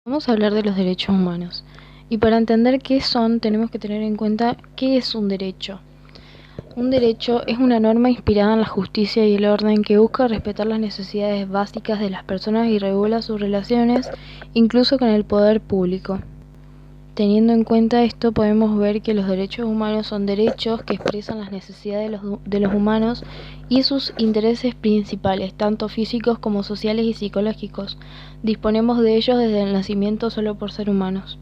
Vamos a hablar de los derechos humanos. Y para entender qué son, tenemos que tener en cuenta qué es un derecho. Un derecho es una norma inspirada en la justicia y el orden que busca respetar las necesidades básicas de las personas y regula sus relaciones, incluso con el poder público. Teniendo en cuenta esto, podemos ver que los derechos humanos son derechos que expresan las necesidades de los humanos y sus intereses principales, tanto físicos como sociales y psicológicos. Disponemos de ellos desde el nacimiento solo por ser humanos.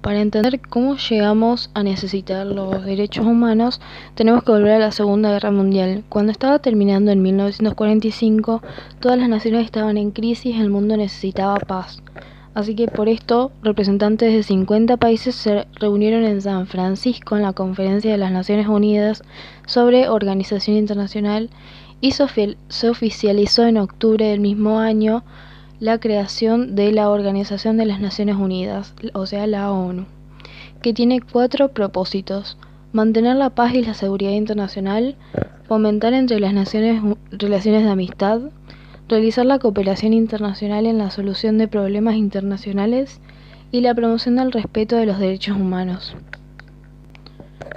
Para entender cómo llegamos a necesitar los derechos humanos, tenemos que volver a la Segunda Guerra Mundial. Cuando estaba terminando en 1945, todas las naciones estaban en crisis y el mundo necesitaba paz. Así que por esto, representantes de 50 países se reunieron en San Francisco en la Conferencia de las Naciones Unidas sobre Organización Internacional y se oficializó en octubre del mismo año la creación de la Organización de las Naciones Unidas, o sea, la ONU, que tiene 4 propósitos: mantener la paz y la seguridad internacional, fomentar entre las naciones relaciones de amistad, realizar la cooperación internacional en la solución de problemas internacionales y la promoción del respeto de los derechos humanos.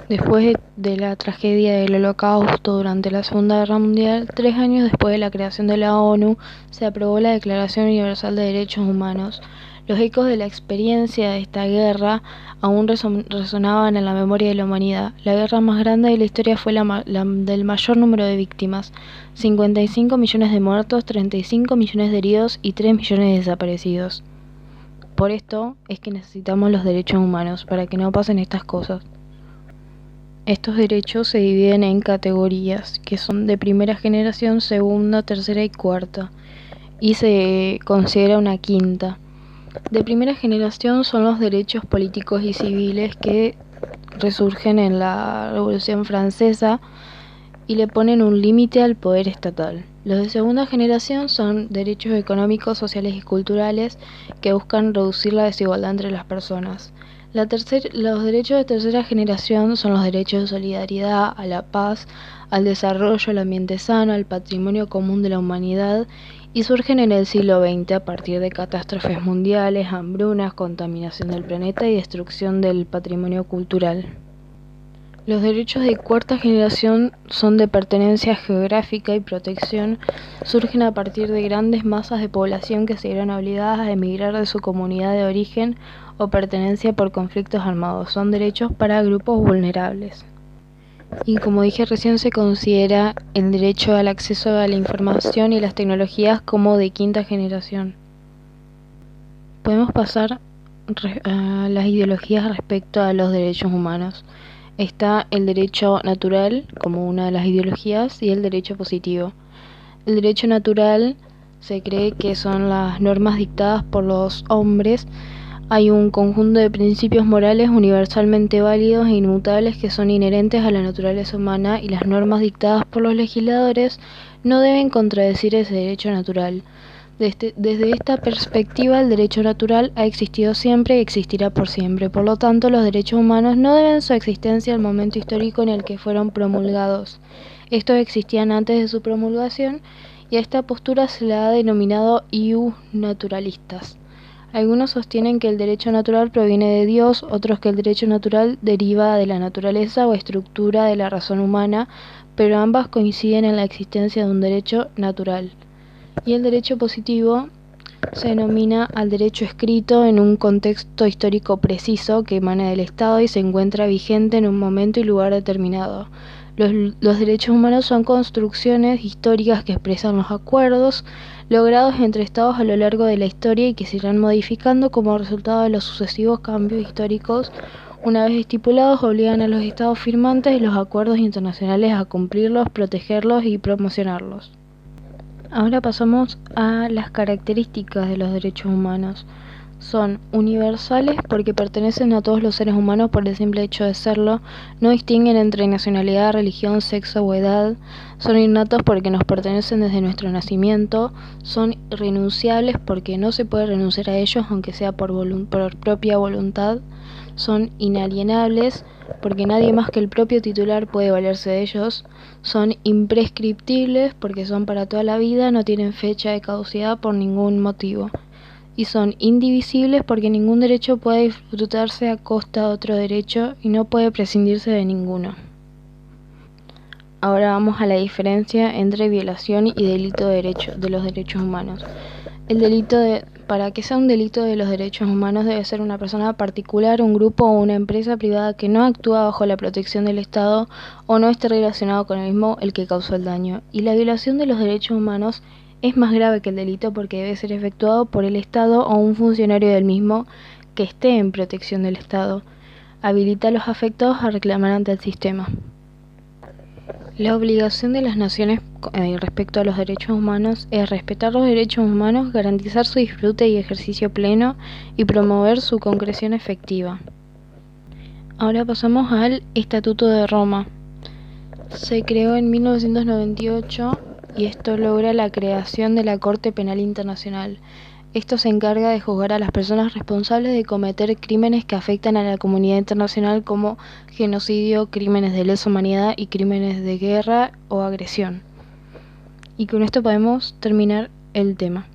Después de la tragedia del Holocausto durante la Segunda Guerra Mundial, 3 años después de la creación de la ONU, se aprobó la Declaración Universal de Derechos Humanos. Los ecos de la experiencia de esta guerra aún resonaban en la memoria de la humanidad. La guerra más grande de la historia fue la del mayor número de víctimas: 55 millones de muertos, 35 millones de heridos y 3 millones de desaparecidos. Por esto es que necesitamos los derechos humanos, para que no pasen estas cosas. Estos derechos se dividen en categorías, que son de primera generación, segunda, tercera y cuarta, y se considera una quinta. De primera generación son los derechos políticos y civiles que resurgen en la Revolución Francesa y le ponen un límite al poder estatal. Los de segunda generación son derechos económicos, sociales y culturales que buscan reducir la desigualdad entre las personas. Los derechos de tercera generación son los derechos de solidaridad, a la paz, al desarrollo, al ambiente sano, al patrimonio común de la humanidad, y surgen en el siglo XX a partir de catástrofes mundiales, hambrunas, contaminación del planeta y destrucción del patrimonio cultural. Los derechos de cuarta generación son de pertenencia geográfica y protección. Surgen a partir de grandes masas de población que se vieron obligadas a emigrar de su comunidad de origen o pertenencia por conflictos armados. Son derechos para grupos vulnerables. Y como dije recién, se considera el derecho al acceso a la información y las tecnologías como de quinta generación. Podemos pasar a las ideologías respecto a los derechos humanos. Está el derecho natural como una de las ideologías y el derecho positivo. El derecho natural se cree que son las normas dictadas por los hombres. Hay un conjunto de principios morales universalmente válidos e inmutables que son inherentes a la naturaleza humana, y las normas dictadas por los legisladores no deben contradecir ese derecho natural. Desde esta perspectiva, el derecho natural ha existido siempre y existirá por siempre. Por lo tanto, los derechos humanos no deben su existencia al momento histórico en el que fueron promulgados. Estos existían antes de su promulgación, y a esta postura se la ha denominado ius naturalistas. Algunos sostienen que el derecho natural proviene de Dios, otros que el derecho natural deriva de la naturaleza o estructura de la razón humana, pero ambas coinciden en la existencia de un derecho natural. Y el derecho positivo se denomina al derecho escrito en un contexto histórico preciso que emana del Estado y se encuentra vigente en un momento y lugar determinado. Los derechos humanos son construcciones históricas que expresan los acuerdos logrados entre Estados a lo largo de la historia y que se irán modificando como resultado de los sucesivos cambios históricos. Una vez estipulados, obligan a los Estados firmantes de los acuerdos internacionales a cumplirlos, protegerlos y promocionarlos. Ahora pasamos a las características de los derechos humanos. Son universales porque pertenecen a todos los seres humanos por el simple hecho de serlo, no distinguen entre nacionalidad, religión, sexo o edad, son innatos porque nos pertenecen desde nuestro nacimiento, son irrenunciables porque no se puede renunciar a ellos aunque sea por propia voluntad, son inalienables porque nadie más que el propio titular puede valerse de ellos, son imprescriptibles porque son para toda la vida, no tienen fecha de caducidad por ningún motivo, y son indivisibles porque ningún derecho puede disfrutarse a costa de otro derecho y no puede prescindirse de ninguno. Ahora vamos a la diferencia entre violación y delito de los derechos humanos. Para que sea un delito de los derechos humanos debe ser una persona particular, un grupo o una empresa privada que no actúa bajo la protección del Estado o no esté relacionado con el mismo el que causó el daño. Y la violación de los derechos humanos es más grave que el delito porque debe ser efectuado por el Estado o un funcionario del mismo que esté en protección del Estado. Habilita a los afectados a reclamar ante el sistema. La obligación de las naciones respecto a los derechos humanos es respetar los derechos humanos, garantizar su disfrute y ejercicio pleno y promover su concreción efectiva. Ahora pasamos al Estatuto de Roma. Se creó en 1998 y esto logra la creación de la Corte Penal Internacional. Esto se encarga de juzgar a las personas responsables de cometer crímenes que afectan a la comunidad internacional como genocidio, crímenes de lesa humanidad y crímenes de guerra o agresión. Y con esto podemos terminar el tema.